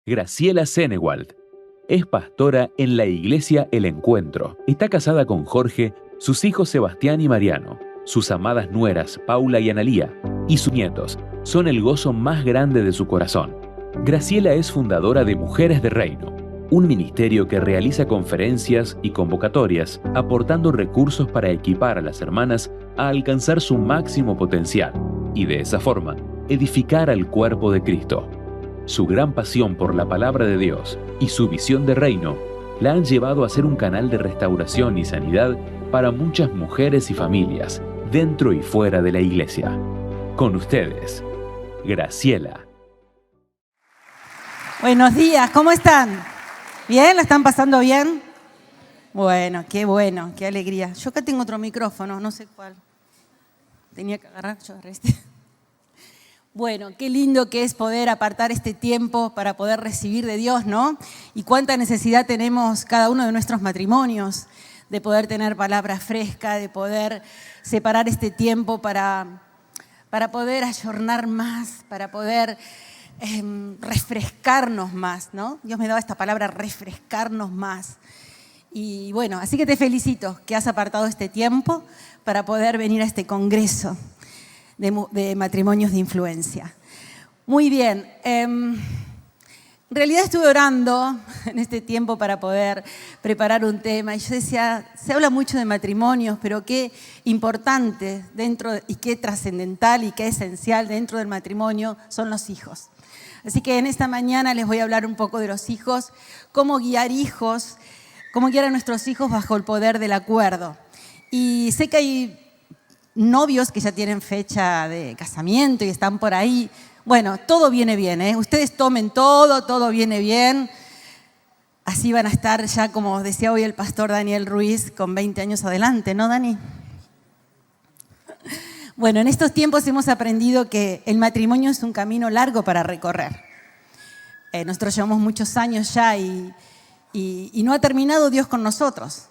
Graciela Sennewald. Es pastora en la iglesia El Encuentro. Está casada con Jorge, sus hijos Sebastián y Mariano, sus amadas nueras Paula y Analía, y sus nietos son el gozo más grande de su corazón. Graciela es fundadora de Mujeres de Reino, un ministerio que realiza conferencias y convocatorias, aportando recursos para equipar a las hermanas a alcanzar su máximo potencial y de esa forma edificar al cuerpo de Cristo. Su gran pasión por la palabra de Dios y su visión de reino la han llevado a ser un canal de restauración y sanidad para muchas mujeres y familias, dentro y fuera de la iglesia. Con ustedes, Graciela. Buenos días, ¿cómo están? ¿Bien? ¿La están pasando bien? Bueno, qué alegría. Yo acá tengo otro micrófono, no sé cuál. Tenía que agarrar, yo agarré este. Bueno, qué lindo que es poder apartar este tiempo para poder recibir de Dios, ¿no? Y cuánta necesidad tenemos cada uno de nuestros matrimonios de poder tener palabra fresca, de poder separar este tiempo para poder ayornar más, para poder refrescarnos más, ¿no? Dios me daba esta palabra, refrescarnos más. Y bueno, así que te felicito que has apartado este tiempo para poder venir a este congreso de matrimonios de influencia. Muy bien. En realidad estuve orando en este tiempo para poder preparar un tema y yo decía, se habla mucho de matrimonios, pero qué importante dentro y qué trascendental y qué esencial dentro del matrimonio son los hijos. Así que en esta mañana les voy a hablar un poco de los hijos, cómo guiar a nuestros hijos bajo el poder del acuerdo. Y sé que hay novios que ya tienen fecha de casamiento y están por ahí. Bueno, todo viene bien, ¿eh? Ustedes tomen todo viene bien. Así van a estar ya, como decía hoy el pastor Daniel Ruiz, con 20 años adelante, ¿no, Dani? Bueno, en estos tiempos hemos aprendido que el matrimonio es un camino largo para recorrer. Nosotros llevamos muchos años ya y no ha terminado Dios con nosotros.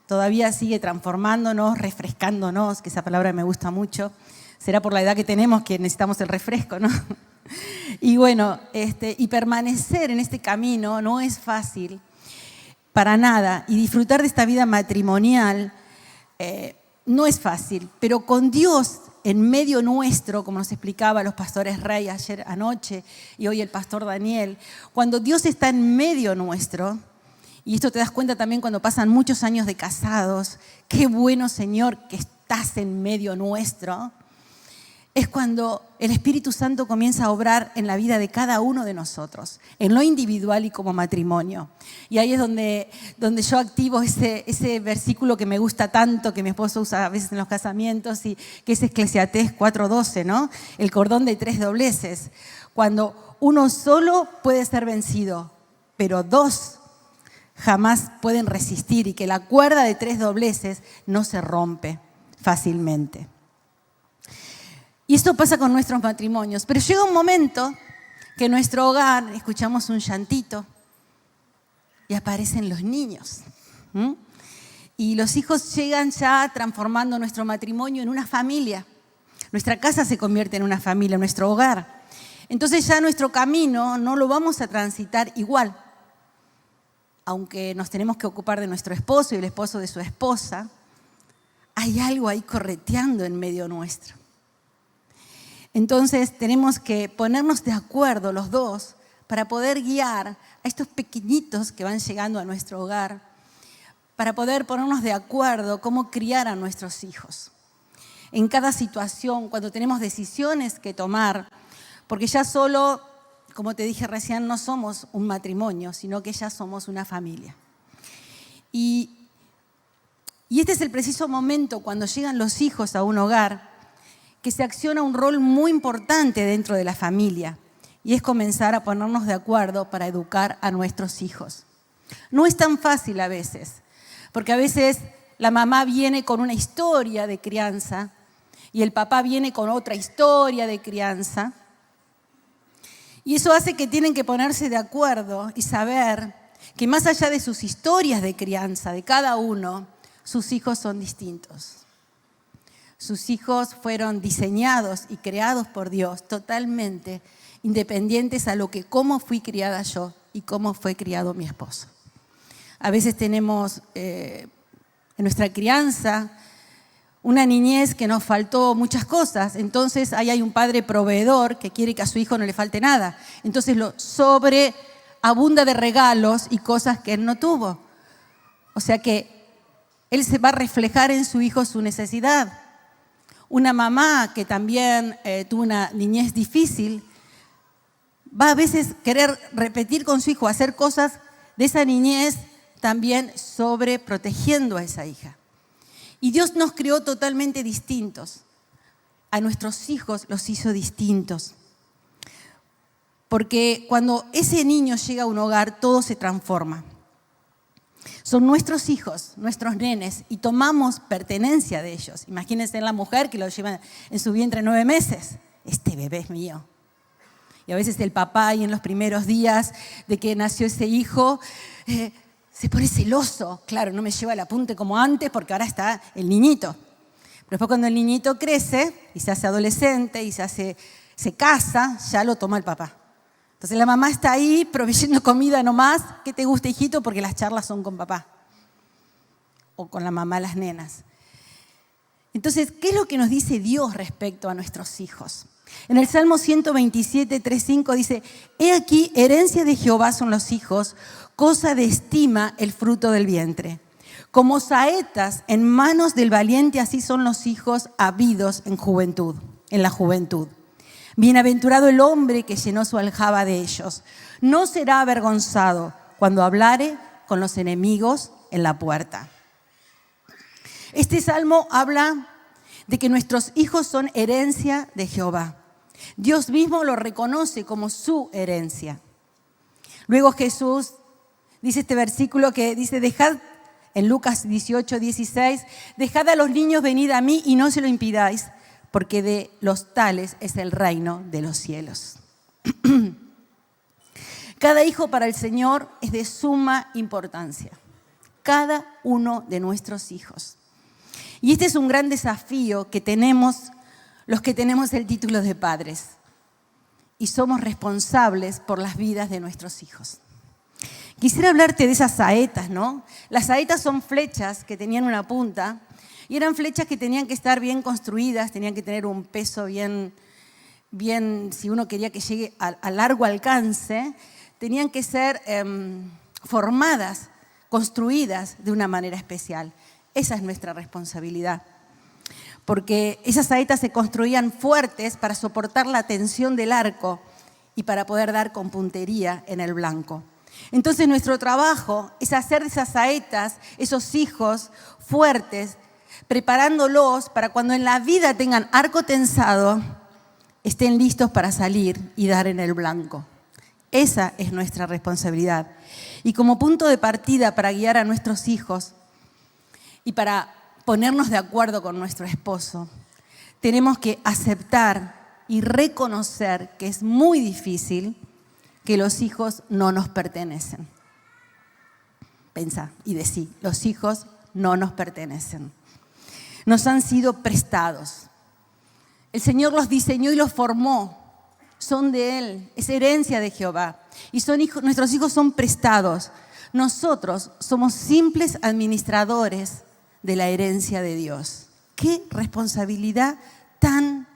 Todavía sigue transformándonos, refrescándonos, que esa palabra me gusta mucho. Será por la edad que tenemos que necesitamos el refresco, ¿no? Y bueno, y permanecer en este camino no es fácil para nada. Y disfrutar de esta vida matrimonial no es fácil. Pero con Dios en medio nuestro, como nos explicaba los pastores Rey ayer anoche y hoy el pastor Daniel, cuando Dios está en medio nuestro, y esto te das cuenta también cuando pasan muchos años de casados, qué bueno, Señor, que estás en medio nuestro. Es cuando el Espíritu Santo comienza a obrar en la vida de cada uno de nosotros, en lo individual y como matrimonio. Y ahí es donde yo activo ese versículo que me gusta tanto, que mi esposo usa a veces en los casamientos, y que es Eclesiastés 4:12, ¿no? El cordón de 3 dobleces. Cuando uno solo puede ser vencido, pero dos jamás pueden resistir, y que la cuerda de 3 dobleces no se rompe fácilmente. Y esto pasa con nuestros matrimonios, pero llega un momento que en nuestro hogar escuchamos un llantito y aparecen los niños. Y los hijos llegan ya transformando nuestro matrimonio en una familia. Nuestra casa se convierte en una familia, nuestro hogar. Entonces ya nuestro camino no lo vamos a transitar igual. Aunque nos tenemos que ocupar de nuestro esposo y el esposo de su esposa, hay algo ahí correteando en medio nuestro. Entonces tenemos que ponernos de acuerdo los dos para poder guiar a estos pequeñitos que van llegando a nuestro hogar, para poder ponernos de acuerdo cómo criar a nuestros hijos. En cada situación, cuando tenemos decisiones que tomar, porque ya solo, como te dije recién, no somos un matrimonio, sino que ya somos una familia. Y este es el preciso momento cuando llegan los hijos a un hogar que se acciona un rol muy importante dentro de la familia, y es comenzar a ponernos de acuerdo para educar a nuestros hijos. No es tan fácil a veces, porque a veces la mamá viene con una historia de crianza y el papá viene con otra historia de crianza, y eso hace que tienen que ponerse de acuerdo y saber que más allá de sus historias de crianza de cada uno, sus hijos son distintos. Sus hijos fueron diseñados y creados por Dios totalmente independientes a lo que cómo fui criada yo y cómo fue criado mi esposo. A veces tenemos en nuestra crianza una niñez que nos faltó muchas cosas, entonces ahí hay un padre proveedor que quiere que a su hijo no le falte nada. Entonces lo sobreabunda de regalos y cosas que él no tuvo. O sea que él se va a reflejar en su hijo su necesidad. Una mamá que también tuvo una niñez difícil va a veces querer repetir con su hijo, hacer cosas de esa niñez, también sobreprotegiendo a esa hija. Y Dios nos creó totalmente distintos. A nuestros hijos los hizo distintos. Porque cuando ese niño llega a un hogar, todo se transforma. Son nuestros hijos, nuestros nenes, y tomamos pertenencia de ellos. Imagínense en la mujer que lo lleva en su vientre 9 meses. Este bebé es mío. Y a veces el papá, y en los primeros días de que nació ese hijo, se pone celoso. Claro, no me lleva el apunte como antes porque ahora está el niñito. Pero después cuando el niñito crece y se hace adolescente y se casa, ya lo toma el papá. Entonces la mamá está ahí proveyendo comida nomás. ¿Qué te gusta, hijito? Porque las charlas son con papá. O con la mamá, las nenas. Entonces, ¿qué es lo que nos dice Dios respecto a nuestros hijos? En el Salmo 127, 3:5 dice: He aquí, herencia de Jehová son los hijos, cosa de estima el fruto del vientre. Como saetas en manos del valiente, así son los hijos habidos en la juventud. Bienaventurado el hombre que llenó su aljaba de ellos. No será avergonzado cuando hablare con los enemigos en la puerta. Este salmo habla de que nuestros hijos son herencia de Jehová. Dios mismo lo reconoce como su herencia. Luego Jesús dice este versículo que dice: dejad, en Lucas 18, 16, dejad a los niños venid a mí y no se lo impidáis, porque de los tales es el reino de los cielos. Cada hijo para el Señor es de suma importancia. Cada uno de nuestros hijos. Y este es un gran desafío que tenemos los que tenemos el título de padres y somos responsables por las vidas de nuestros hijos. Quisiera hablarte de esas saetas, ¿no? Las saetas son flechas que tenían una punta y eran flechas que tenían que estar bien construidas, tenían que tener un peso bien, si uno quería que llegue a largo alcance, tenían que ser formadas, construidas de una manera especial. Esa es nuestra responsabilidad, porque esas saetas se construían fuertes para soportar la tensión del arco y para poder dar con puntería en el blanco. Entonces nuestro trabajo es hacer de esas saetas, esos hijos fuertes, preparándolos para cuando en la vida tengan arco tensado, estén listos para salir y dar en el blanco. Esa es nuestra responsabilidad. Y como punto de partida para guiar a nuestros hijos y para ponernos de acuerdo con nuestro esposo, tenemos que aceptar y reconocer que es muy difícil que los hijos no nos pertenecen. Pensá y decí: los hijos no nos pertenecen. Nos han sido prestados. El Señor los diseñó y los formó. Son de Él, es herencia de Jehová. Y nuestros hijos son prestados. Nosotros somos simples administradores de la herencia de Dios. ¡Qué responsabilidad tan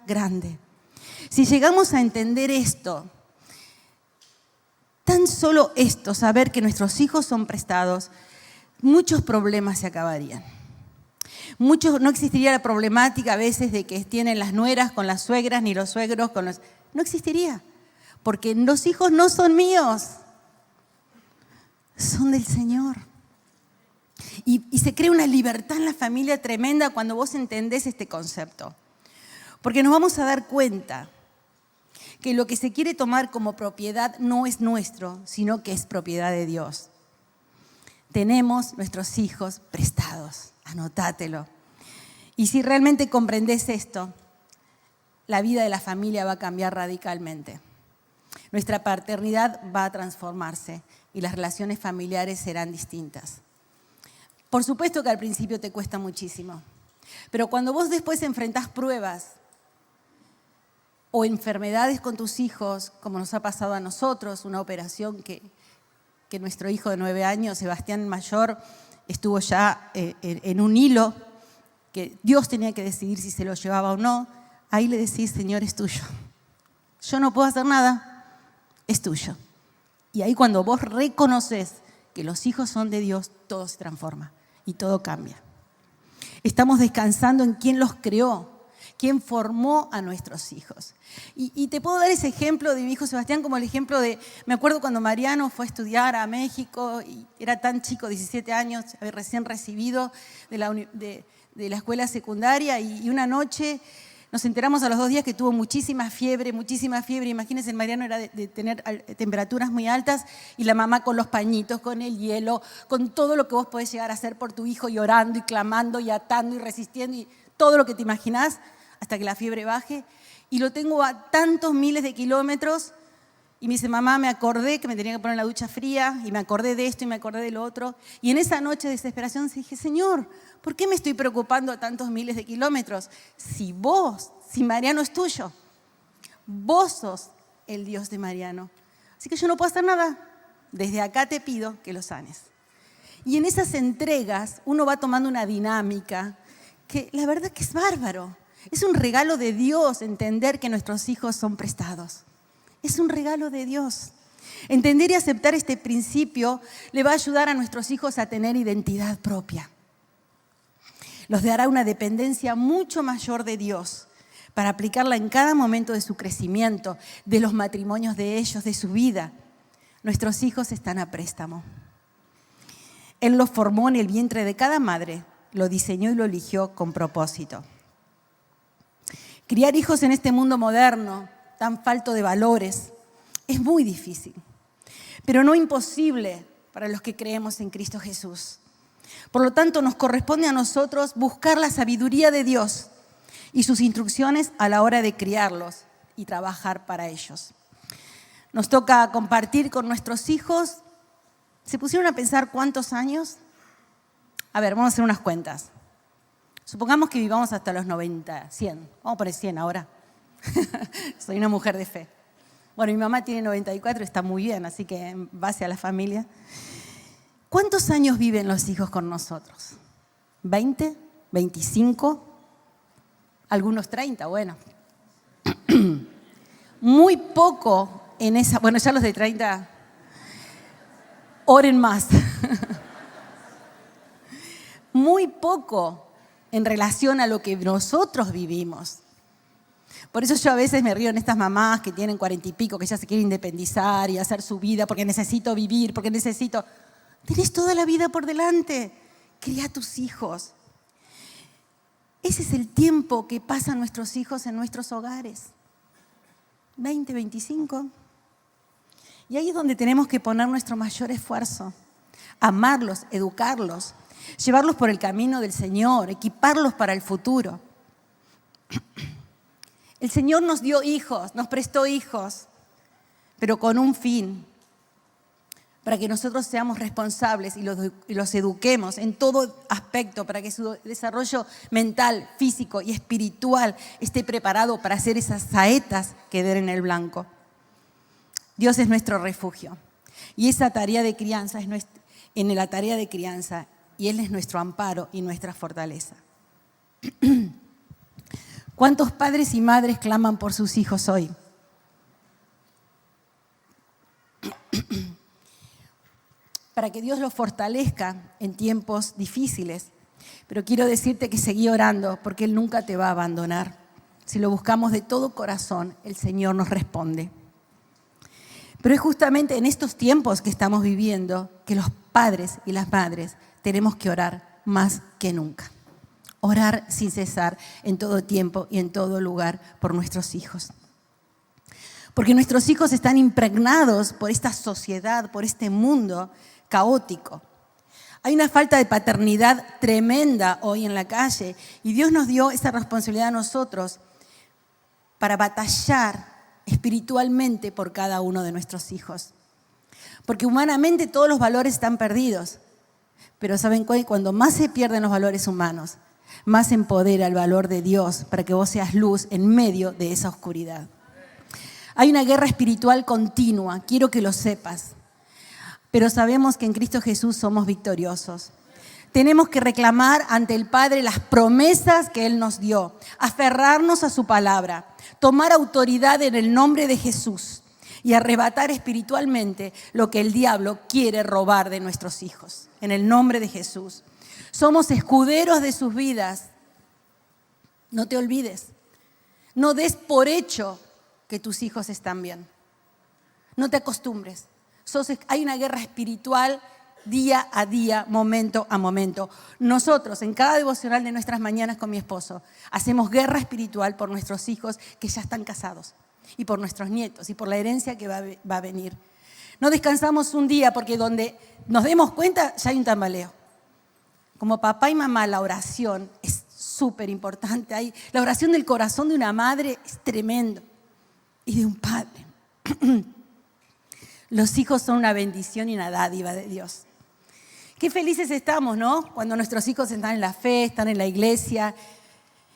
grande! Si llegamos a entender esto, tan solo esto, saber que nuestros hijos son prestados, muchos problemas se acabarían. No existiría la problemática a veces de que tienen las nueras con las suegras, ni los suegros con los... No existiría, porque los hijos no son míos, son del Señor. Y se crea una libertad en la familia tremenda cuando vos entendés este concepto. Porque nos vamos a dar cuenta que lo que se quiere tomar como propiedad no es nuestro, sino que es propiedad de Dios. Tenemos nuestros hijos prestados, anotátelo. Y si realmente comprendés esto, la vida de la familia va a cambiar radicalmente. Nuestra paternidad va a transformarse y las relaciones familiares serán distintas. Por supuesto que al principio te cuesta muchísimo, pero cuando vos después enfrentás pruebas o enfermedades con tus hijos, como nos ha pasado a nosotros, una operación que nuestro hijo de 9 años, Sebastián Mayor, estuvo ya en un hilo, que Dios tenía que decidir si se lo llevaba o no. Ahí le decís, Señor, es tuyo. Yo no puedo hacer nada, es tuyo. Y ahí cuando vos reconoces que los hijos son de Dios, todo se transforma y todo cambia. Estamos descansando en quién los creó, quién formó a nuestros hijos. Y te puedo dar ese ejemplo de mi hijo Sebastián como el ejemplo de, me acuerdo cuando Mariano fue a estudiar a México, y era tan chico, 17 años, recién recibido de la escuela secundaria, y una noche nos enteramos a los 2 días que tuvo muchísima fiebre. Imagínense, el Mariano era de tener temperaturas muy altas, y la mamá con los pañitos, con el hielo, con todo lo que vos podés llegar a hacer por tu hijo, llorando y clamando y atando y resistiendo y todo lo que te imaginás hasta que la fiebre baje. Y lo tengo a tantos miles de kilómetros y me dice, mamá, me acordé que me tenía que poner la ducha fría y me acordé de esto y me acordé de lo otro. Y en esa noche de desesperación dije, Señor, ¿por qué me estoy preocupando a tantos miles de kilómetros? Si Mariano es tuyo, vos sos el Dios de Mariano. Así que yo no puedo hacer nada. Desde acá te pido que lo sanes. Y en esas entregas uno va tomando una dinámica que la verdad que es bárbaro. Es un regalo de Dios entender que nuestros hijos son prestados. Es un regalo de Dios. Entender y aceptar este principio le va a ayudar a nuestros hijos a tener identidad propia. Los dará una dependencia mucho mayor de Dios para aplicarla en cada momento de su crecimiento, de los matrimonios de ellos, de su vida. Nuestros hijos están a préstamo. Él los formó en el vientre de cada madre, lo diseñó y lo eligió con propósito. Criar hijos en este mundo moderno, tan falto de valores, es muy difícil, pero no imposible para los que creemos en Cristo Jesús. Por lo tanto, nos corresponde a nosotros buscar la sabiduría de Dios y sus instrucciones a la hora de criarlos y trabajar para ellos. Nos toca compartir con nuestros hijos. ¿Se pusieron a pensar cuántos años? A ver, vamos a hacer unas cuentas. Supongamos que vivamos hasta los 90, 100. Vamos a poner 100 ahora. Soy una mujer de fe. Bueno, mi mamá tiene 94, está muy bien, así que en base a la familia. ¿Cuántos años viven los hijos con nosotros? ¿20? ¿25? Algunos 30, bueno. Muy poco en esa... Bueno, ya los de 30, oren más. Muy poco en relación a lo que nosotros vivimos. Por eso yo a veces me río en estas mamás que tienen 40 y pico, que ya se quieren independizar y hacer su vida porque necesito vivir, porque necesito... Tenés toda la vida por delante. Cría a tus hijos. Ese es el tiempo que pasan nuestros hijos en nuestros hogares. 20, 25. Y ahí es donde tenemos que poner nuestro mayor esfuerzo. Amarlos, educarlos, llevarlos por el camino del Señor, equiparlos para el futuro. El Señor nos dio hijos, nos prestó hijos, pero con un fin, para que nosotros seamos responsables y los eduquemos en todo aspecto, para que su desarrollo mental, físico y espiritual esté preparado para hacer esas saetas que den en el blanco. Dios es nuestro refugio y esa tarea de crianza es la tarea de crianza, y Él es nuestro amparo y nuestra fortaleza. ¿Cuántos padres y madres claman por sus hijos hoy? Para que Dios los fortalezca en tiempos difíciles. Pero quiero decirte que seguí orando, porque Él nunca te va a abandonar. Si lo buscamos de todo corazón, el Señor nos responde. Pero es justamente en estos tiempos que estamos viviendo que los padres y las madres tenemos que orar más que nunca. Orar sin cesar en todo tiempo y en todo lugar por nuestros hijos. Porque nuestros hijos están impregnados por esta sociedad, por este mundo caótico. Hay una falta de paternidad tremenda hoy en la calle y Dios nos dio esa responsabilidad a nosotros para batallar espiritualmente por cada uno de nuestros hijos. Porque humanamente todos los valores están perdidos. Pero ¿saben qué? Cuando más se pierden los valores humanos, más se empodera el valor de Dios para que vos seas luz en medio de esa oscuridad. Hay una guerra espiritual continua, quiero que lo sepas. Pero sabemos que en Cristo Jesús somos victoriosos. Tenemos que reclamar ante el Padre las promesas que Él nos dio, aferrarnos a su palabra, tomar autoridad en el nombre de Jesús y arrebatar espiritualmente lo que el diablo quiere robar de nuestros hijos. En el nombre de Jesús. Somos escuderos de sus vidas. No te olvides. No des por hecho que tus hijos están bien. No te acostumbres. Hay una guerra espiritual día a día, momento a momento. Nosotros, en cada devocional de nuestras mañanas con mi esposo, hacemos guerra espiritual por nuestros hijos que ya están casados, y por nuestros nietos, y por la herencia que va a venir. No descansamos un día porque donde nos demos cuenta ya hay un tambaleo. Como papá y mamá, la oración es súper importante. La oración del corazón de una madre es tremendo, y de un padre. Los hijos son una bendición y una dádiva de Dios. Qué felices estamos, ¿no? Cuando nuestros hijos están en la fe, están en la iglesia.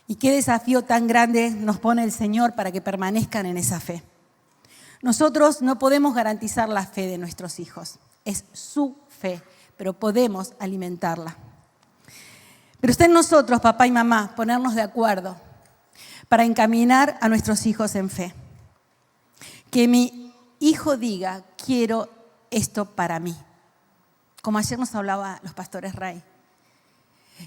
Y qué desafío tan grande nos pone el Señor para que permanezcan en esa fe. Nosotros no podemos garantizar la fe de nuestros hijos. Es su fe, pero podemos alimentarla. Pero está en nosotros, papá y mamá, ponernos de acuerdo para encaminar a nuestros hijos en fe. Que mi hijo diga, quiero esto para mí. Como ayer nos hablaba los pastores Ray.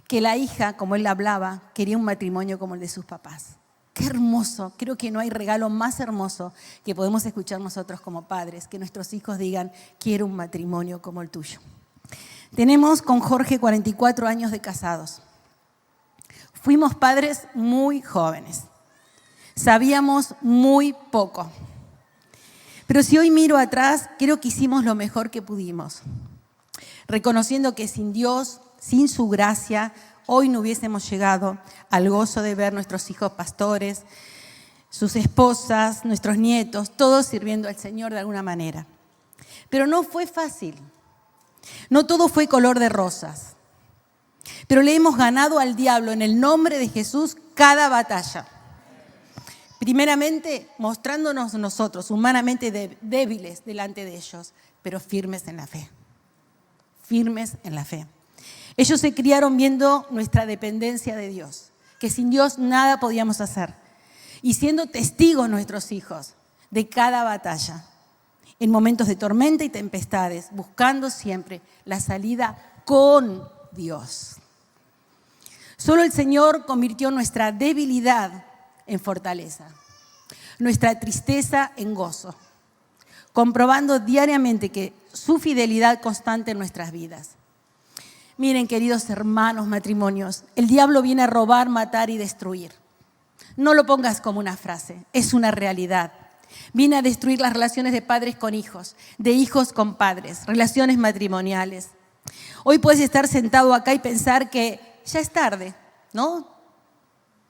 Que la hija, como él hablaba, quería un matrimonio como el de sus papás. Qué hermoso. Creo que no hay regalo más hermoso que podemos escuchar nosotros como padres. Que nuestros hijos digan, quiero un matrimonio como el tuyo. Tenemos con Jorge 44 años de casados. Fuimos padres muy jóvenes. Sabíamos muy poco. Pero si hoy miro atrás, creo que hicimos lo mejor que pudimos. Reconociendo que sin Dios, sin su gracia, hoy no hubiésemos llegado al gozo de ver nuestros hijos pastores, sus esposas, nuestros nietos, todos sirviendo al Señor de alguna manera. Pero no fue fácil. No todo fue color de rosas. Pero le hemos ganado al diablo en el nombre de Jesús cada batalla. Primeramente, mostrándonos nosotros humanamente débiles delante de ellos, pero firmes en la fe. Firmes en la fe. Ellos se criaron viendo nuestra dependencia de Dios, que sin Dios nada podíamos hacer. Y siendo testigos nuestros hijos de cada batalla, en momentos de tormenta y tempestades, buscando siempre la salida con Dios. Solo el Señor convirtió nuestra debilidad en fortaleza, nuestra tristeza en gozo, comprobando diariamente que su fidelidad constante en nuestras vidas. Miren, queridos hermanos, matrimonios, el diablo viene a robar, matar y destruir. No lo pongas como una frase, es una realidad. Viene a destruir las relaciones de padres con hijos, de hijos con padres, relaciones matrimoniales. Hoy puedes estar sentado acá y pensar que ya es tarde, ¿no?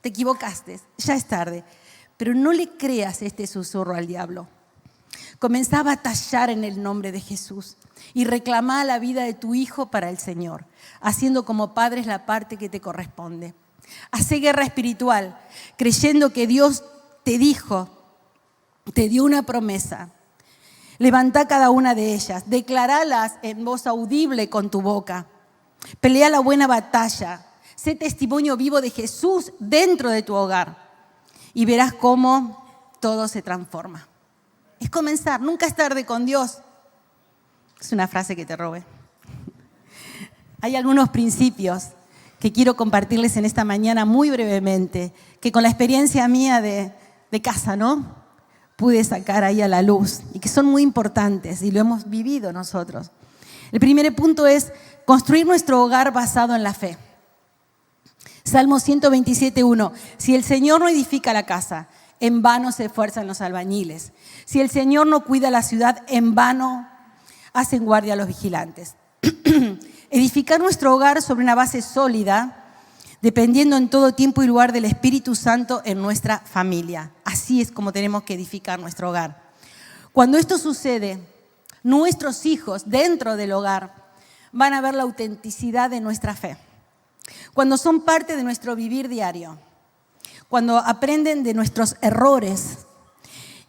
Te equivocaste, ya es tarde. Pero no le creas este susurro al diablo. Comenzá a batallar en el nombre de Jesús y reclamá la vida de tu hijo para el Señor, haciendo como padres la parte que te corresponde. Hacé guerra espiritual, creyendo que Dios te dijo, te dio una promesa. Levantá cada una de ellas, declaralas en voz audible con tu boca. Pelea la buena batalla, sé testimonio vivo de Jesús dentro de tu hogar y verás cómo todo se transforma. Es comenzar, nunca es tarde con Dios. Es una frase que te robé. Hay algunos principios que quiero compartirles en esta mañana muy brevemente, que con la experiencia mía de casa, ¿no?, pude sacar ahí a la luz y que son muy importantes y lo hemos vivido nosotros. El primer punto es construir nuestro hogar basado en la fe. Salmo 127:1. Si el Señor no edifica la casa, en vano se esfuerzan los albañiles. Si el Señor no cuida la ciudad, en vano hacen guardia los vigilantes. Edificar nuestro hogar sobre una base sólida, dependiendo en todo tiempo y lugar del Espíritu Santo en nuestra familia. Así es como tenemos que edificar nuestro hogar. Cuando esto sucede, nuestros hijos dentro del hogar van a ver la autenticidad de nuestra fe. Cuando son parte de nuestro vivir diario, cuando aprenden de nuestros errores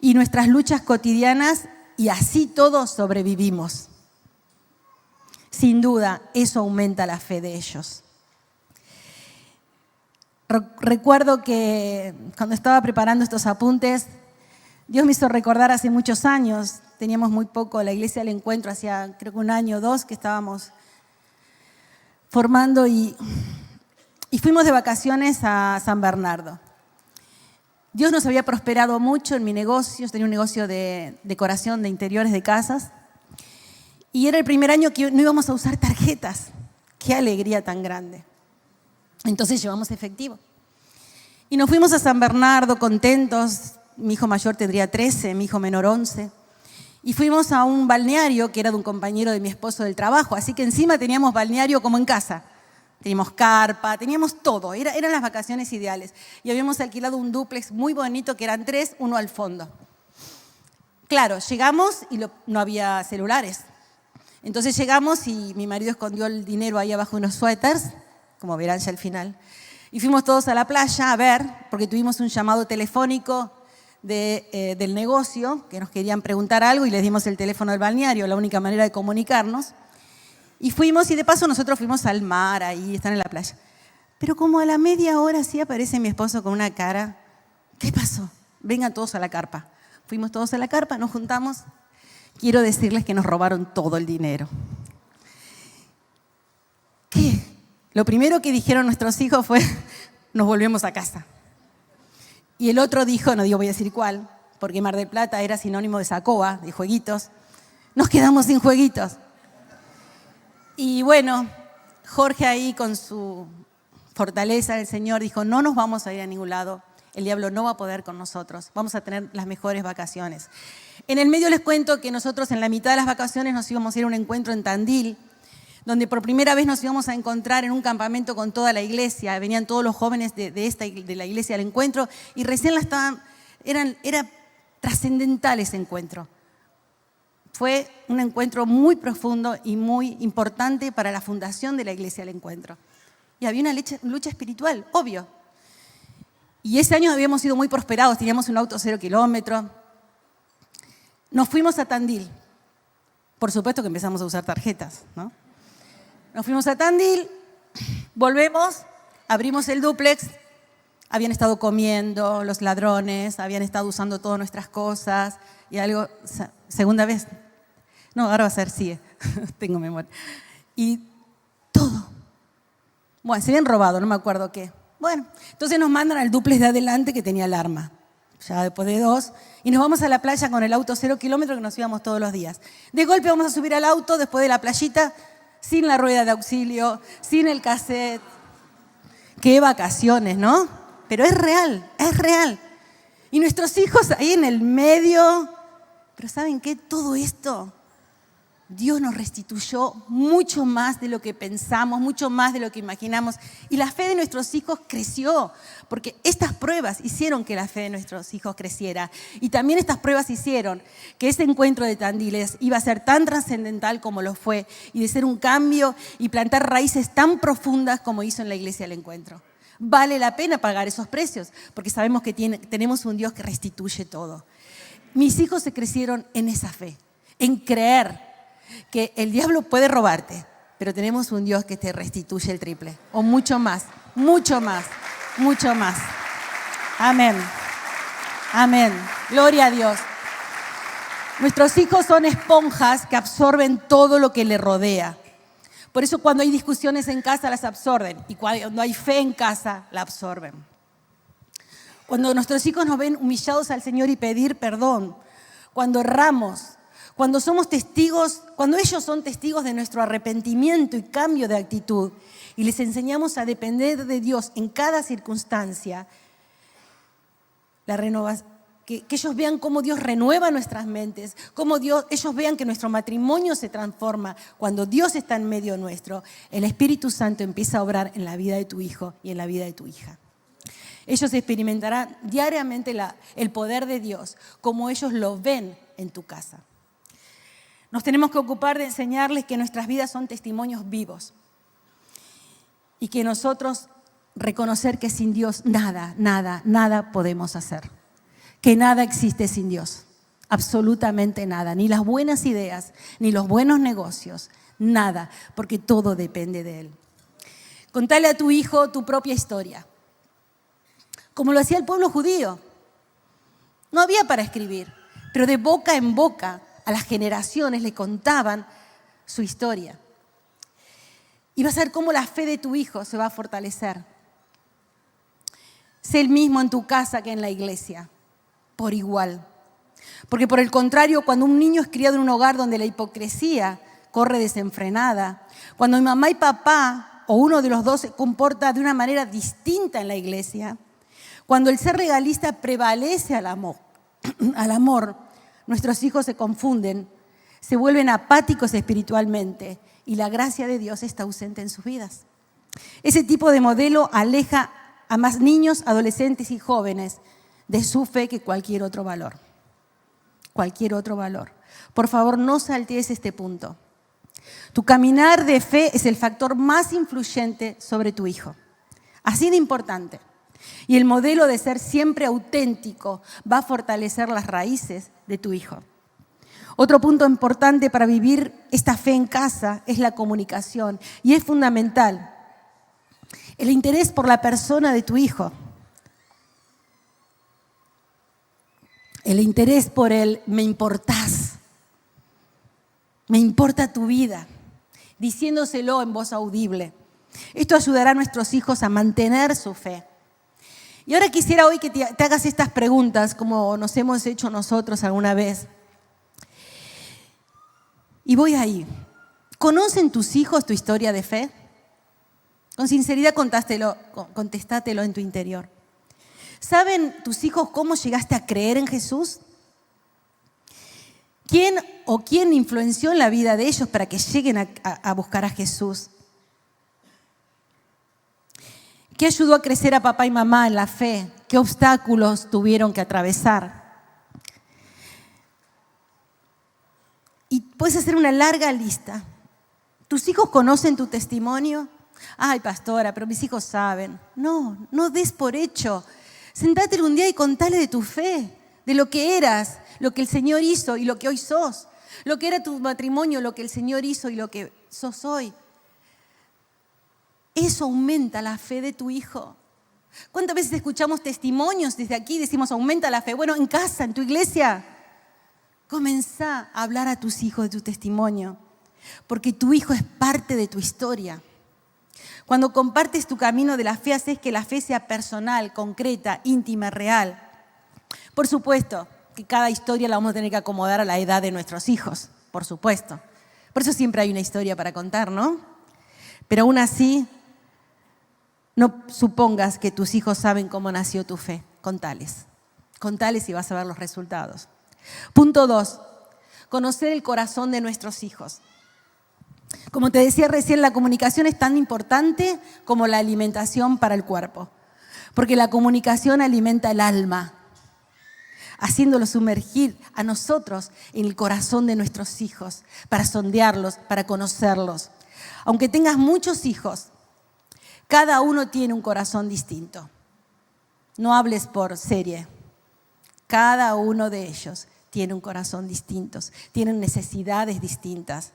y nuestras luchas cotidianas, y así todos sobrevivimos. Sin duda, eso aumenta la fe de ellos. Recuerdo que cuando estaba preparando estos apuntes, Dios me hizo recordar hace muchos años, teníamos muy poco la Iglesia del Encuentro, hacía creo que 1 año o 2 que estábamos formando y fuimos de vacaciones a San Bernardo. Dios nos había prosperado mucho en mi negocio, tenía un negocio de decoración de interiores de casas y era el primer año que no íbamos a usar tarjetas. ¡Qué alegría tan grande! Entonces llevamos efectivo. Y nos fuimos a San Bernardo contentos. Mi hijo mayor tendría 13, mi hijo menor 11. Y fuimos a un balneario que era de un compañero de mi esposo del trabajo. Así que encima teníamos balneario como en casa. Teníamos carpa, teníamos todo. Eran las vacaciones ideales. Y habíamos alquilado un dúplex muy bonito que eran 3, uno al fondo. Claro, llegamos y no había celulares. Entonces llegamos y mi marido escondió el dinero ahí abajo de unos suéteres, como verán ya al final. Y fuimos todos a la playa a ver, porque tuvimos un llamado telefónico del negocio, que nos querían preguntar algo y les dimos el teléfono del balneario, la única manera de comunicarnos. Y fuimos y de paso nosotros fuimos al mar, ahí están en la playa. Pero como a la media hora sí aparece mi esposo con una cara. ¿Qué pasó? Vengan todos a la carpa. Fuimos todos a la carpa, nos juntamos. Quiero decirles que nos robaron todo el dinero. ¿Qué? Lo primero que dijeron nuestros hijos fue, nos volvemos a casa. Y el otro dijo, no voy a decir cuál, porque Mar del Plata era sinónimo de Sacoa, de jueguitos. Nos quedamos sin jueguitos. Y bueno, Jorge ahí con su fortaleza del Señor dijo, no nos vamos a ir a ningún lado. El diablo no va a poder con nosotros. Vamos a tener las mejores vacaciones. En el medio les cuento que nosotros en la mitad de las vacaciones nos íbamos a ir a un encuentro en Tandil, donde por primera vez nos íbamos a encontrar en un campamento con toda la iglesia. Venían todos los jóvenes de la iglesia del encuentro y recién era trascendental ese encuentro. Fue un encuentro muy profundo y muy importante para la fundación de la iglesia del encuentro. Y había una lucha espiritual, obvio. Y ese año habíamos sido muy prosperados, teníamos un auto 0 kilómetros. Nos fuimos a Tandil. Por supuesto que empezamos a usar tarjetas, ¿no? Nos fuimos a Tandil, volvemos, abrimos el dúplex, habían estado comiendo los ladrones, habían estado usando todas nuestras cosas y algo, segunda vez, no, ahora va a ser, sigue, tengo memoria. Y todo, bueno, se habían robado, no me acuerdo qué. Bueno, entonces nos mandan al dúplex de adelante que tenía alarma, ya después de 2, y nos vamos a la playa con el auto 0 kilómetros que nos íbamos todos los días. De golpe vamos a subir al auto después de la playita, sin la rueda de auxilio, sin el cassette. Qué vacaciones, ¿no? Pero es real, es real. Y nuestros hijos ahí en el medio. Pero ¿saben qué? Todo esto, Dios nos restituyó mucho más de lo que pensamos, mucho más de lo que imaginamos. Y la fe de nuestros hijos creció, porque estas pruebas hicieron que la fe de nuestros hijos creciera. Y también estas pruebas hicieron que ese encuentro de Tandiles iba a ser tan trascendental como lo fue, y de ser un cambio y plantar raíces tan profundas como hizo en la iglesia del encuentro. Vale la pena pagar esos precios, porque sabemos que tenemos un Dios que restituye todo. Mis hijos se crecieron en esa fe, en creer que el diablo puede robarte, pero tenemos un Dios que te restituye el triple, o mucho más, mucho más, mucho más. Amén. Amén. Gloria a Dios. Nuestros hijos son esponjas que absorben todo lo que les rodea. Por eso cuando hay discusiones en casa las absorben, y cuando hay fe en casa la absorben. Cuando nuestros hijos nos ven humillados al Señor y pedir perdón, cuando erramos, cuando somos testigos, cuando ellos son testigos de nuestro arrepentimiento y cambio de actitud, y les enseñamos a depender de Dios en cada circunstancia, que ellos vean cómo Dios renueva nuestras mentes, cómo ellos vean que nuestro matrimonio se transforma cuando Dios está en medio nuestro. El Espíritu Santo empieza a obrar en la vida de tu hijo y en la vida de tu hija. Ellos experimentarán diariamente el poder de Dios como ellos lo ven en tu casa. Nos tenemos que ocupar de enseñarles que nuestras vidas son testimonios vivos y que nosotros reconocer que sin Dios nada podemos hacer. que nada existe sin Dios, absolutamente nada, ni las buenas ideas, ni los buenos negocios, nada, porque todo depende de Él. Contale a tu hijo tu propia historia, como lo hacía el pueblo judío. No había para escribir, pero de boca en boca a las generaciones le contaban su historia. Y vas a ver cómo la fe de tu hijo se va a fortalecer. Sé el mismo en tu casa que en la iglesia, por igual. Porque por el contrario, cuando un niño es criado en un hogar donde la hipocresía corre desenfrenada, cuando mi mamá y papá o uno de los dos se comporta de una manera distinta en la iglesia, cuando el ser legalista prevalece al amor, nuestros hijos se confunden, se vuelven apáticos espiritualmente y la gracia de Dios está ausente en sus vidas. Ese tipo de modelo aleja a más niños, adolescentes y jóvenes de su fe que cualquier otro valor. Cualquier otro valor. Por favor, no saltees este punto. Tu caminar de fe es el factor más influyente sobre tu hijo. Así de importante. Y el modelo de ser siempre auténtico va a fortalecer las raíces de tu hijo. Otro punto importante para vivir esta fe en casa es la comunicación. Y es fundamental. El interés por la persona de tu hijo. El interés por él, me importás. Me importa tu vida. Diciéndoselo en voz audible. Esto ayudará a nuestros hijos a mantener su fe. Y ahora quisiera hoy que te hagas estas preguntas, como nos hemos hecho nosotros alguna vez. Y voy ahí. ¿Conocen tus hijos tu historia de fe? Con sinceridad contestátelo en tu interior. ¿Saben tus hijos cómo llegaste a creer en Jesús? ¿Quién influenció en la vida de ellos para que lleguen a buscar a Jesús? ¿Qué ayudó a crecer a papá y mamá en la fe? ¿Qué obstáculos tuvieron que atravesar? Y puedes hacer una larga lista. ¿Tus hijos conocen tu testimonio? Ay, pastora, pero mis hijos saben. No des por hecho. Sentate un día y contale de tu fe, de lo que eras, lo que el Señor hizo y lo que hoy sos. Lo que era tu matrimonio, lo que el Señor hizo y lo que sos hoy. Eso aumenta la fe de tu hijo. ¿Cuántas veces escuchamos testimonios desde aquí? Decimos, aumenta la fe. Bueno, en casa, en tu iglesia, comenzá a hablar a tus hijos de tu testimonio, porque tu hijo es parte de tu historia. Cuando compartes tu camino de la fe, haces que la fe sea personal, concreta, íntima, real. Por supuesto que cada historia la vamos a tener que acomodar a la edad de nuestros hijos, por supuesto. Por eso siempre hay una historia para contar, ¿no? Pero aún así, no supongas que tus hijos saben cómo nació tu fe. Contales y vas a ver los resultados. Punto 2, conocer el corazón de nuestros hijos. Como te decía recién, la comunicación es tan importante como la alimentación para el cuerpo, porque la comunicación alimenta el alma, haciéndolo sumergir a nosotros en el corazón de nuestros hijos, para sondearlos, para conocerlos. Aunque tengas muchos hijos, cada uno tiene un corazón distinto. No hables por serie. Cada uno de ellos tiene un corazón distinto, tienen necesidades distintas.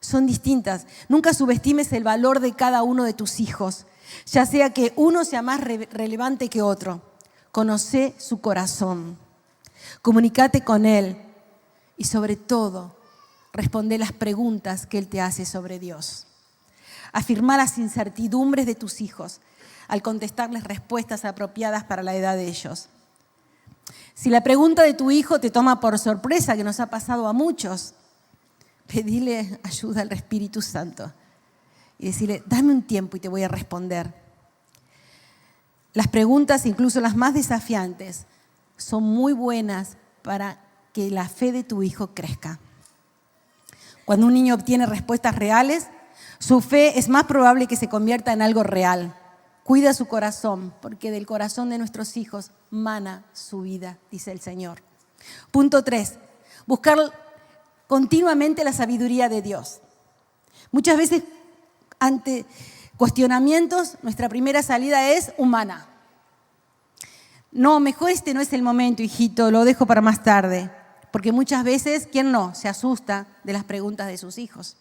Son distintas. Nunca subestimes el valor de cada uno de tus hijos, ya sea que uno sea más relevante que otro. Conoce su corazón, comunícate con él y sobre todo, responde las preguntas que él te hace sobre Dios. Afirma las incertidumbres de tus hijos al contestarles respuestas apropiadas para la edad de ellos. Si la pregunta de tu hijo te toma por sorpresa, que nos ha pasado a muchos, pedile ayuda al Espíritu Santo y decirle, dame un tiempo y te voy a responder. Las preguntas, incluso las más desafiantes, son muy buenas para que la fe de tu hijo crezca. Cuando un niño obtiene respuestas reales, su fe es más probable que se convierta en algo real. Cuida su corazón, porque del corazón de nuestros hijos mana su vida, dice el Señor. Punto 3, buscar continuamente la sabiduría de Dios. Muchas veces, ante cuestionamientos, nuestra primera salida es humana. no, mejor este no es el momento, hijito, lo dejo para más tarde. Porque muchas veces, ¿quién no? Se asusta de las preguntas de sus hijos.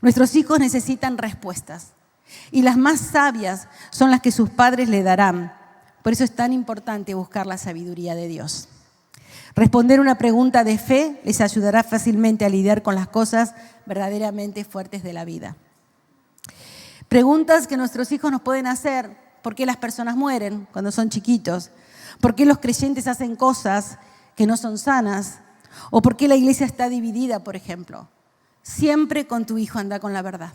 Nuestros hijos necesitan respuestas. Y las más sabias son las que sus padres le darán. Por eso es tan importante buscar la sabiduría de Dios. Responder una pregunta de fe les ayudará fácilmente a lidiar con las cosas verdaderamente fuertes de la vida. Preguntas que nuestros hijos nos pueden hacer: ¿por qué las personas mueren cuando son chiquitos? ¿Por qué los creyentes hacen cosas que no son sanas? ¿O por qué la iglesia está dividida, por ejemplo? Siempre con tu hijo anda con la verdad,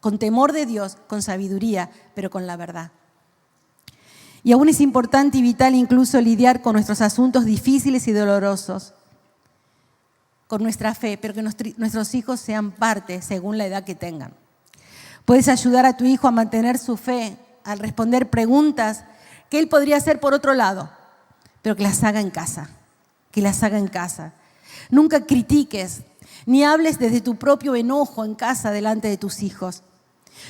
con temor de Dios, con sabiduría, pero con la verdad. Y aún es importante y vital incluso lidiar con nuestros asuntos difíciles y dolorosos, con nuestra fe, pero que nuestros hijos sean parte según la edad que tengan. Puedes ayudar a tu hijo a mantener su fe al responder preguntas que él podría hacer por otro lado, pero que las haga en casa, Nunca critiques ni hables desde tu propio enojo en casa delante de tus hijos.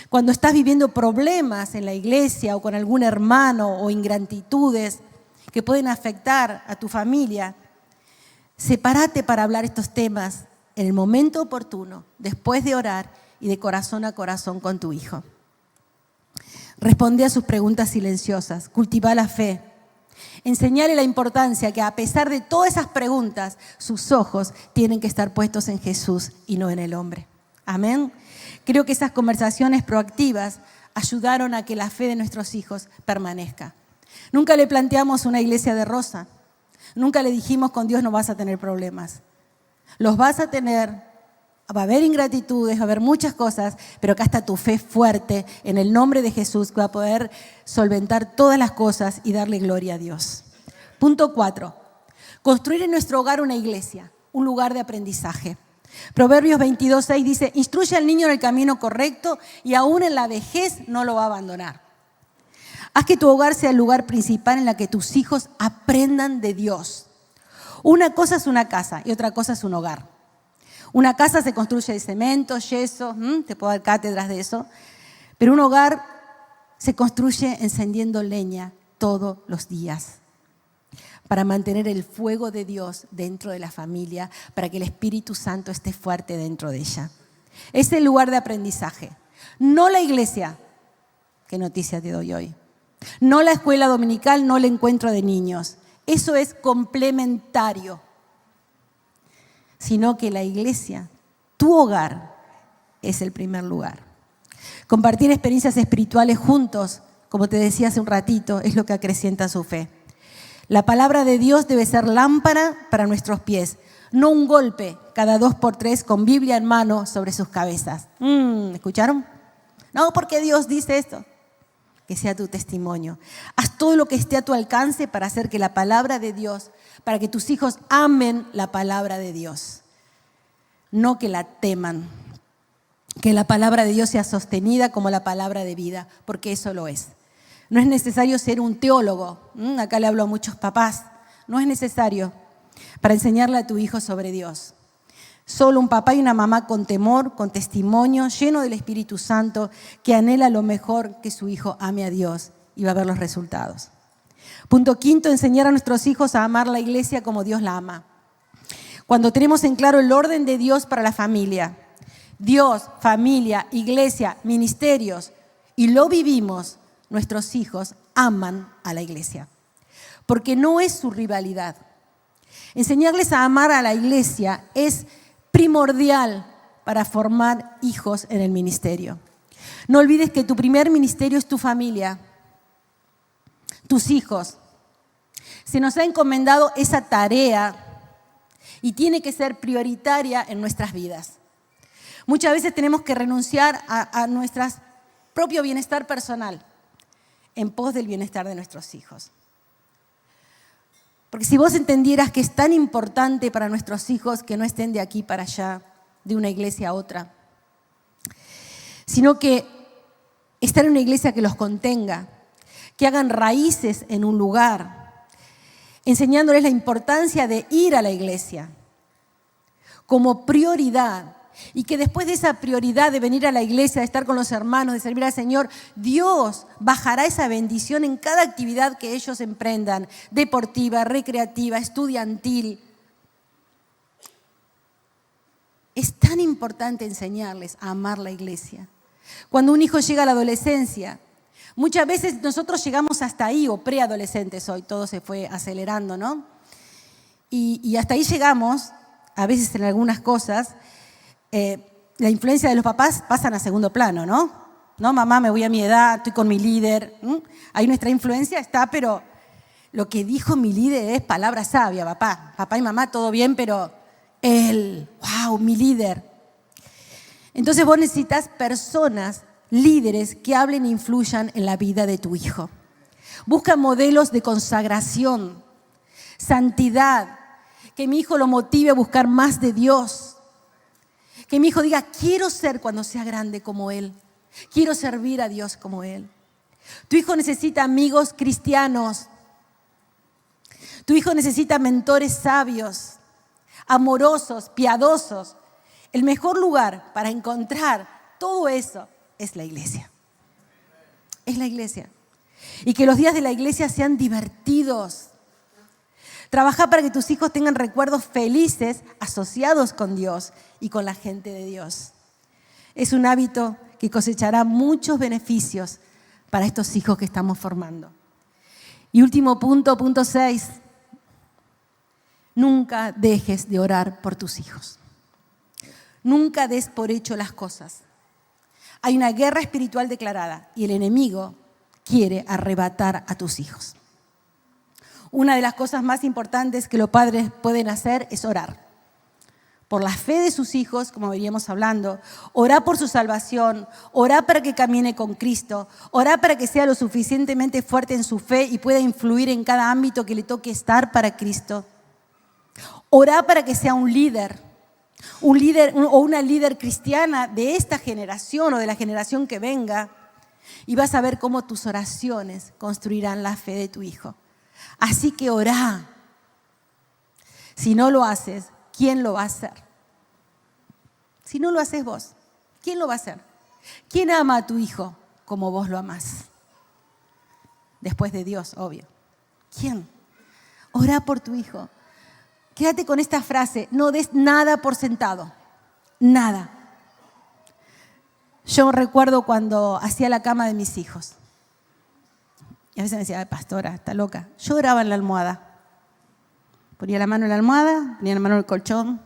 Cuando estás viviendo problemas en la iglesia o con algún hermano o ingratitudes que pueden afectar a tu familia, sepárate para hablar estos temas en el momento oportuno, después de orar y de corazón a corazón con tu hijo. Responde a sus preguntas silenciosas, cultiva la fe. Enseñale la importancia que a pesar de todas esas preguntas, sus ojos tienen que estar puestos en Jesús y no en el hombre. Amén. Creo que esas conversaciones proactivas ayudaron a que la fe de nuestros hijos permanezca. Nunca le planteamos una iglesia de rosa. Nunca le dijimos: con Dios no vas a tener problemas. Los vas a tener, va a haber ingratitudes, va a haber muchas cosas, pero acá está tu fe fuerte en el nombre de Jesús, que va a poder solventar todas las cosas y darle gloria a Dios. Punto 4. Construir en nuestro hogar una iglesia, un lugar de aprendizaje. Proverbios 22:6 dice: instruye al niño en el camino correcto y aún en la vejez no lo va a abandonar. Haz que tu hogar sea el lugar principal en la que tus hijos aprendan de Dios. Una cosa es una casa y otra cosa es un hogar. Una casa se construye de cemento, yeso, te puedo dar cátedras de eso, pero un hogar se construye encendiendo leña todos los días para mantener el fuego de Dios dentro de la familia, para que el Espíritu Santo esté fuerte dentro de ella. Es el lugar de aprendizaje, no la iglesia. ¿Qué noticia te doy hoy? No la escuela dominical, no el encuentro de niños. Eso es complementario. Sino que la iglesia, tu hogar, es el primer lugar. Compartir experiencias espirituales juntos, como te decía hace un ratito, es lo que acrecienta su fe. La palabra de Dios debe ser lámpara para nuestros pies, no un golpe cada 2 por 3 con Biblia en mano sobre sus cabezas. ¿Escucharon? No, porque Dios dice esto. Que sea tu testimonio. Haz todo lo que esté a tu alcance para hacer que la palabra de Dios, para que tus hijos amen la palabra de Dios, no que la teman. Que la palabra de Dios sea sostenida como la palabra de vida, porque eso lo es. No es necesario ser un teólogo. Acá le hablo a muchos papás. No es necesario para enseñarle a tu hijo sobre Dios. Solo un papá y una mamá con temor, con testimonio, lleno del Espíritu Santo, que anhela lo mejor, que su hijo ame a Dios y va a ver los resultados. Punto 5, enseñar a nuestros hijos a amar la iglesia como Dios la ama. Cuando tenemos en claro el orden de Dios para la familia, Dios, familia, iglesia, ministerios, y lo vivimos, nuestros hijos aman a la iglesia. Porque no es su rivalidad. Enseñarles a amar a la iglesia es primordial para formar hijos en el ministerio. No olvides que tu primer ministerio es tu familia, tus hijos. Se nos ha encomendado esa tarea y tiene que ser prioritaria en nuestras vidas. Muchas veces tenemos que renunciar a nuestro propio bienestar personal en pos del bienestar de nuestros hijos. Porque si vos entendieras que es tan importante para nuestros hijos que no estén de aquí para allá, de una iglesia a otra, sino que estar en una iglesia que los contenga, que hagan raíces en un lugar, enseñándoles la importancia de ir a la iglesia como prioridad Y que después de esa prioridad de venir a la iglesia, de estar con los hermanos, de servir al Señor, Dios bajará esa bendición en cada actividad que ellos emprendan, deportiva, recreativa, estudiantil. Es tan importante enseñarles a amar la iglesia. Cuando un hijo llega a la adolescencia, muchas veces nosotros llegamos hasta ahí, o preadolescentes hoy, todo se fue acelerando, ¿no? Y hasta ahí llegamos, a veces en algunas cosas, la influencia de los papás pasan a segundo plano, ¿no? No, mamá, me voy a mi edad, estoy con mi líder. Ahí nuestra influencia está, pero lo que dijo mi líder es palabra sabia, papá. Papá y mamá, todo bien, pero él, wow, mi líder. Entonces vos necesitas personas, líderes, que hablen e influyan en la vida de tu hijo. Busca modelos de consagración, santidad, que mi hijo lo motive a buscar más de Dios. Que mi hijo diga, quiero ser cuando sea grande como él. Quiero servir a Dios como él. Tu hijo necesita amigos cristianos. Tu hijo necesita mentores sabios, amorosos, piadosos. El mejor lugar para encontrar todo eso es la iglesia. Es la iglesia. Y que los días de la iglesia sean divertidos. Trabaja para que tus hijos tengan recuerdos felices asociados con Dios y con la gente de Dios. Es un hábito que cosechará muchos beneficios para estos hijos que estamos formando. Y último punto, punto 6. Nunca dejes de orar por tus hijos. Nunca des por hecho las cosas. Hay una guerra espiritual declarada y el enemigo quiere arrebatar a tus hijos. Una de las cosas más importantes que los padres pueden hacer es orar. Por la fe de sus hijos, como veníamos hablando, orar por su salvación, orar para que camine con Cristo, orar para que sea lo suficientemente fuerte en su fe y pueda influir en cada ámbito que le toque estar para Cristo. Orar para que sea un líder o una líder cristiana de esta generación o de la generación que venga, y vas a ver cómo tus oraciones construirán la fe de tu hijo. Así que orá. Si no lo haces, ¿quién lo va a hacer? Si no lo haces vos, ¿quién lo va a hacer? ¿Quién ama a tu hijo como vos lo amás? Después de Dios, obvio. ¿Quién? Orá por tu hijo. Quédate con esta frase, no des nada por sentado. Nada. Yo recuerdo cuando hacía la cama de mis hijos. Y a veces me decía, ay, pastora, está loca. Yo oraba en la almohada. Ponía la mano en la almohada, ponía la mano en el colchón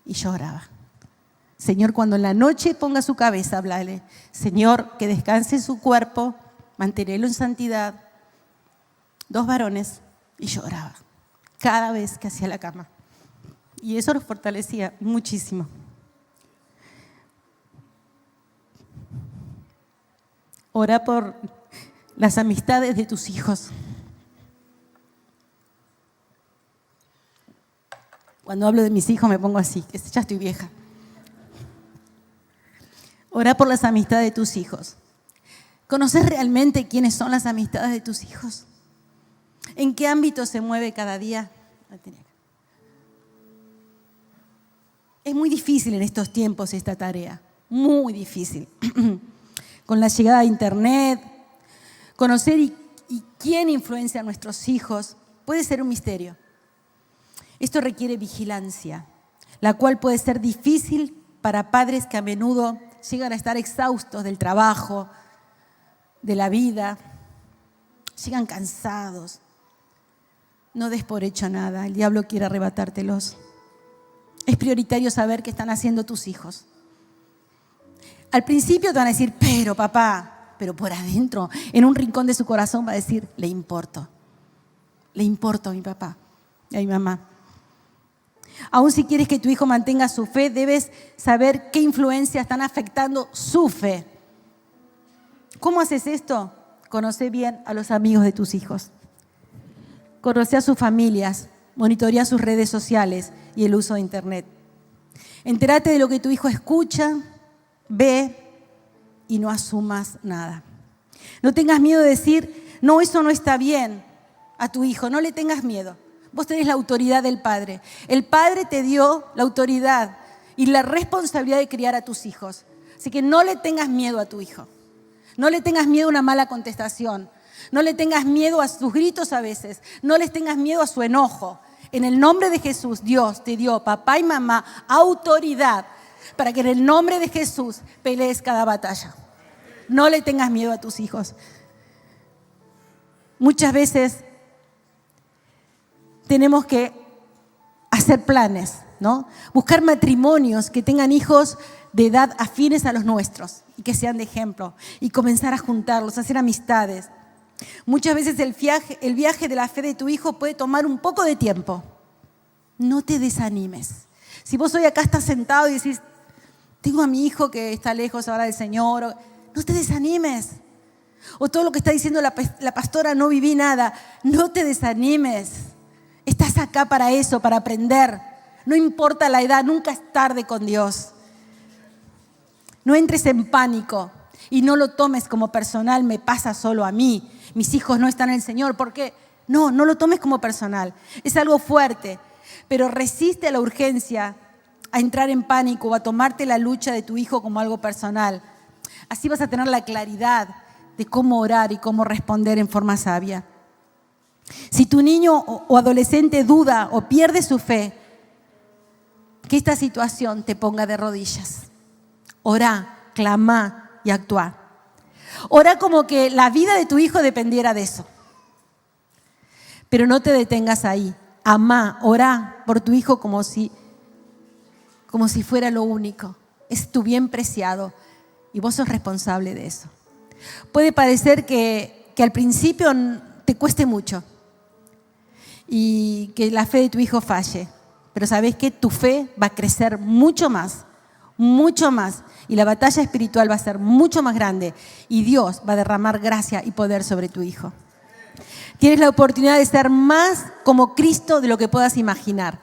y yo oraba. Señor, cuando en la noche ponga su cabeza, háblale. Señor, que descanse en su cuerpo, manténelo en santidad. 2 varones y yo oraba cada vez que hacía la cama. Y eso los fortalecía muchísimo. Ora por las amistades de tus hijos. Cuando hablo de mis hijos me pongo así, que ya estoy vieja. Ora por las amistades de tus hijos. ¿Conoces realmente quiénes son las amistades de tus hijos? ¿En qué ámbito se mueve cada día? Es muy difícil en estos tiempos esta tarea, muy difícil. Con la llegada de Internet, conocer y quién influencia a nuestros hijos puede ser un misterio. Esto requiere vigilancia, la cual puede ser difícil para padres que a menudo llegan a estar exhaustos del trabajo, de la vida, llegan cansados. No des por hecho nada, el diablo quiere arrebatártelos. Es prioritario saber qué están haciendo tus hijos. Al principio te van a decir, pero papá, pero por adentro, en un rincón de su corazón va a decir, le importo a mi papá y a mi mamá. Aún si quieres que tu hijo mantenga su fe, debes saber qué influencia están afectando su fe. ¿Cómo haces esto? Conoce bien a los amigos de tus hijos. Conoce a sus familias, monitorea sus redes sociales y el uso de Internet. Entérate de lo que tu hijo escucha, ve y no asumas nada. No tengas miedo de decir, no, eso no está bien a tu hijo, no le tengas miedo. Vos tenés la autoridad del Padre. El Padre te dio la autoridad y la responsabilidad de criar a tus hijos. Así que no le tengas miedo a tu hijo. No le tengas miedo a una mala contestación. No le tengas miedo a sus gritos a veces. No les tengas miedo a su enojo. En el nombre de Jesús, Dios te dio, papá y mamá, autoridad para que en el nombre de Jesús pelees cada batalla. No le tengas miedo a tus hijos. Muchas veces tenemos que hacer planes, ¿no? Buscar matrimonios que tengan hijos de edad afines a los nuestros y que sean de ejemplo y comenzar a juntarlos, a hacer amistades. Muchas veces el viaje de la fe de tu hijo puede tomar un poco de tiempo. No te desanimes. Si vos hoy acá estás sentado y decís, tengo a mi hijo que está lejos ahora del Señor, no te desanimes. O todo lo que está diciendo la pastora, no viví nada. No te desanimes. Estás acá para eso, para aprender. No importa la edad, nunca es tarde con Dios. No entres en pánico y no lo tomes como personal, me pasa solo a mí. Mis hijos no están en el Señor. ¿Por qué? No lo tomes como personal. Es algo fuerte, pero resiste a la urgencia, a entrar en pánico o a tomarte la lucha de tu hijo como algo personal. Así vas a tener la claridad de cómo orar y cómo responder en forma sabia. Si tu niño o adolescente duda o pierde su fe, que esta situación te ponga de rodillas. Orá, clamá y actuá. Orá como que la vida de tu hijo dependiera de eso. Pero no te detengas ahí. Amá, orá por tu hijo como si fuera lo único. Es tu bien preciado y vos sos responsable de eso. Puede parecer que al principio te cueste mucho y que la fe de tu hijo falle. Pero sabes que tu fe va a crecer mucho más. Y la batalla espiritual va a ser mucho más grande. Y Dios va a derramar gracia y poder sobre tu hijo. Tienes la oportunidad de ser más como Cristo de lo que puedas imaginar.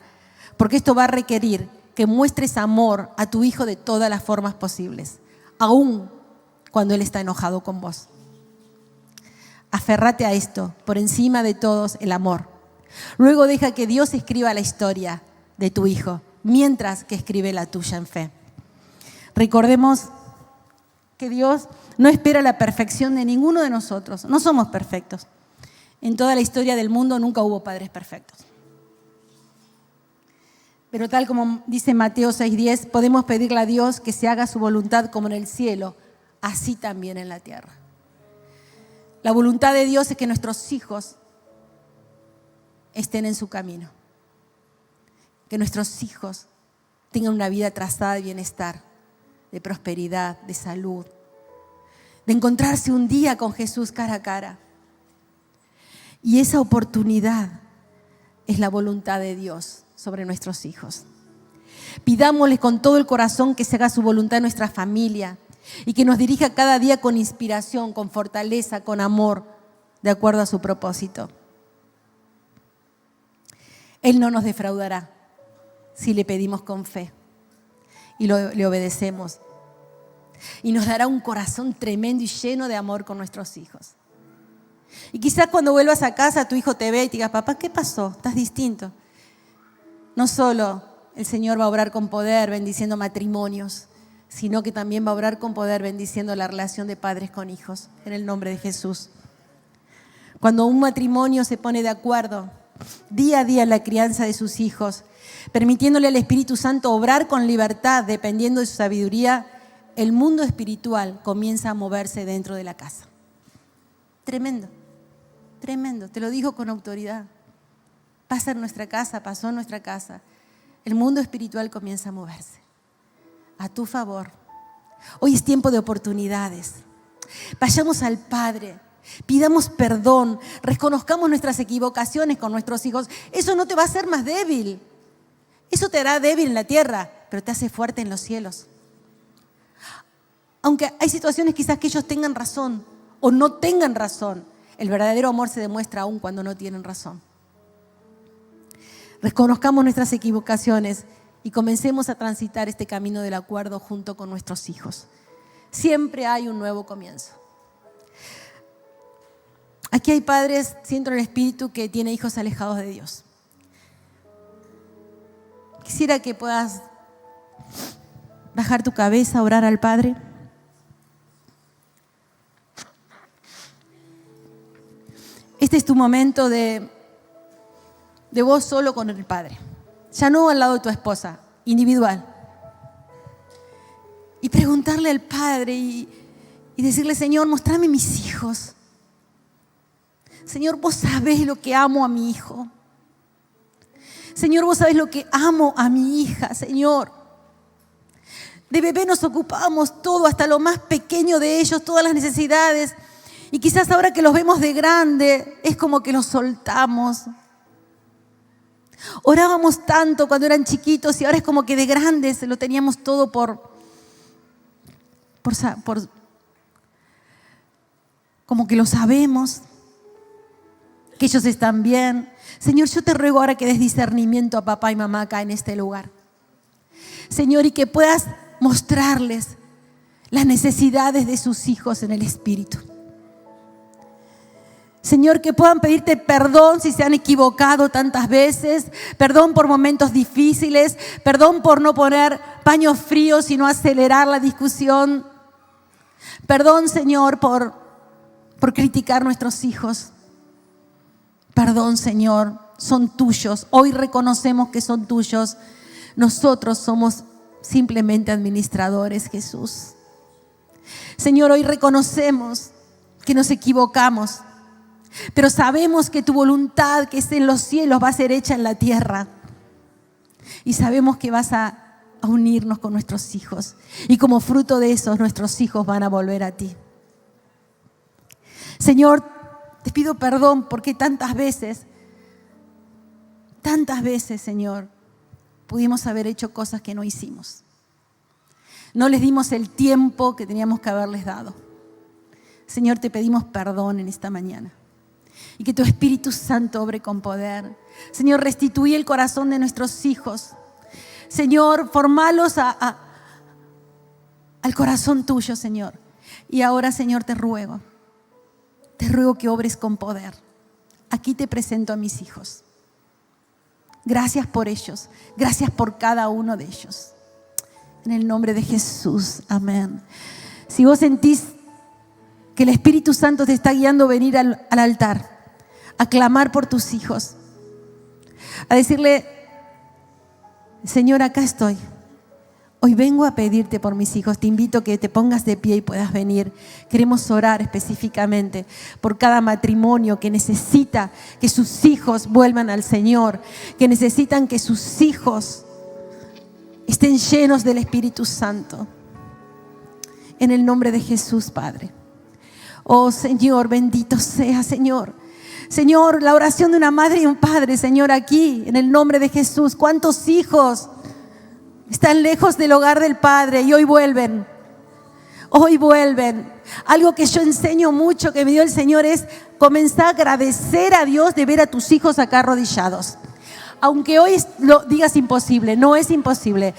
Porque esto va a requerir que muestres amor a tu hijo de todas las formas posibles. Aún cuando Él está enojado con vos. Aférrate a esto, por encima de todos el amor. Luego deja que Dios escriba la historia de tu hijo, mientras que escribe la tuya en fe. Recordemos que Dios no espera la perfección de ninguno de nosotros. No somos perfectos. En toda la historia del mundo nunca hubo padres perfectos. Pero tal como dice Mateo 6:10, podemos pedirle a Dios que se haga su voluntad como en el cielo, así también en la tierra. La voluntad de Dios es que nuestros hijos estén en su camino. Que nuestros hijos tengan una vida trazada de bienestar, de prosperidad, de salud, de encontrarse un día con Jesús cara a cara. Y esa oportunidad es la voluntad de Dios sobre nuestros hijos. Pidámosle con todo el corazón que se haga su voluntad en nuestra familia y que nos dirija cada día con inspiración, con fortaleza, con amor, de acuerdo a su propósito. Él no nos defraudará si le pedimos con fe y le obedecemos. Y nos dará un corazón tremendo y lleno de amor con nuestros hijos. Y quizás cuando vuelvas a casa tu hijo te ve y te diga, papá, ¿qué pasó? Estás distinto. No solo el Señor va a obrar con poder bendiciendo matrimonios, sino que también va a obrar con poder bendiciendo la relación de padres con hijos, en el nombre de Jesús. Cuando un matrimonio se pone de acuerdo día a día en la crianza de sus hijos, permitiéndole al Espíritu Santo obrar con libertad, dependiendo de su sabiduría, el mundo espiritual comienza a moverse dentro de la casa. Tremendo, tremendo, te lo digo con autoridad. Pasa en nuestra casa, pasó en nuestra casa. El mundo espiritual comienza a moverse a tu favor. Hoy es tiempo de oportunidades. Vayamos al Padre, pidamos perdón, reconozcamos nuestras equivocaciones con nuestros hijos. Eso no te va a hacer más débil. Eso te hará débil en la tierra, pero te hace fuerte en los cielos. Aunque hay situaciones quizás que ellos tengan razón o no tengan razón, el verdadero amor se demuestra aún cuando no tienen razón. Reconozcamos nuestras equivocaciones y comencemos a transitar este camino del acuerdo junto con nuestros hijos. Siempre hay un nuevo comienzo. Aquí hay padres, siento en el espíritu, que tienen hijos alejados de Dios. Quisiera que puedas bajar tu cabeza, orar al Padre. Este es tu momento de vos solo con el Padre. Ya no al lado de tu esposa, individual. Y preguntarle al Padre y decirle: Señor, mostrame mis hijos. Señor, vos sabés lo que amo a mi hijo. Señor, vos sabés lo que amo a mi hija, Señor. De bebé nos ocupábamos todo, hasta lo más pequeño de ellos, todas las necesidades. Y quizás ahora que los vemos de grande, es como que los soltamos. Orábamos tanto cuando eran chiquitos y ahora es como que de grandes lo teníamos todo como que lo sabemos, que ellos están bien. Señor, yo te ruego ahora que des discernimiento a papá y mamá acá en este lugar. Señor, y que puedas mostrarles las necesidades de sus hijos en el Espíritu. Señor, que puedan pedirte perdón si se han equivocado tantas veces, perdón por momentos difíciles, perdón por no poner paños fríos y no acelerar la discusión. Perdón, Señor, por criticar a nuestros hijos. Perdón, Señor, son tuyos. Hoy reconocemos que son tuyos. Nosotros somos simplemente administradores, Jesús. Señor, hoy reconocemos que nos equivocamos, pero sabemos que tu voluntad que es en los cielos va a ser hecha en la tierra. Y sabemos que vas a unirnos con nuestros hijos. Y como fruto de eso, nuestros hijos van a volver a ti. Señor, te pido perdón porque tantas veces, Señor, pudimos haber hecho cosas que no hicimos. No les dimos el tiempo que teníamos que haberles dado. Señor, te pedimos perdón en esta mañana. Y que tu Espíritu Santo obre con poder. Señor, restituye el corazón de nuestros hijos. Señor, formalos al corazón tuyo, Señor. Y ahora, Señor, te ruego que obres con poder. Aquí te presento a mis hijos. Gracias por ellos. Gracias por cada uno de ellos. En el nombre de Jesús. Amén. Si vos sentís que el Espíritu Santo te está guiando a venir al altar, a clamar por tus hijos, a decirle: Señor, acá estoy. Hoy vengo a pedirte por mis hijos. Te invito a que te pongas de pie y puedas venir. Queremos orar específicamente por cada matrimonio que necesita que sus hijos vuelvan al Señor, que necesitan que sus hijos estén llenos del Espíritu Santo. En el nombre de Jesús, Padre. Oh Señor, bendito sea, Señor. Señor, la oración de una madre y un padre, Señor, aquí, en el nombre de Jesús. ¿Cuántos hijos están lejos del hogar del Padre y hoy vuelven? Hoy vuelven. Algo que yo enseño mucho, que me dio el Señor, es comenzar a agradecer a Dios de ver a tus hijos acá arrodillados. Aunque hoy lo digas imposible, no es imposible.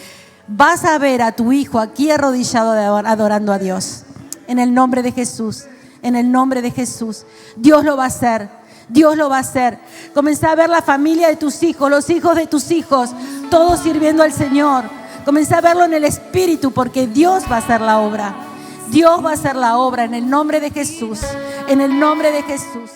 Vas a ver a tu hijo aquí arrodillado adorando a Dios. En el nombre de Jesús. En el nombre de Jesús. Dios lo va a hacer. Dios lo va a hacer. Comenzá a ver la familia de tus hijos, los hijos de tus hijos, todos sirviendo al Señor. Comenzá a verlo en el Espíritu, porque Dios va a hacer la obra. Dios va a hacer la obra en el nombre de Jesús. En el nombre de Jesús.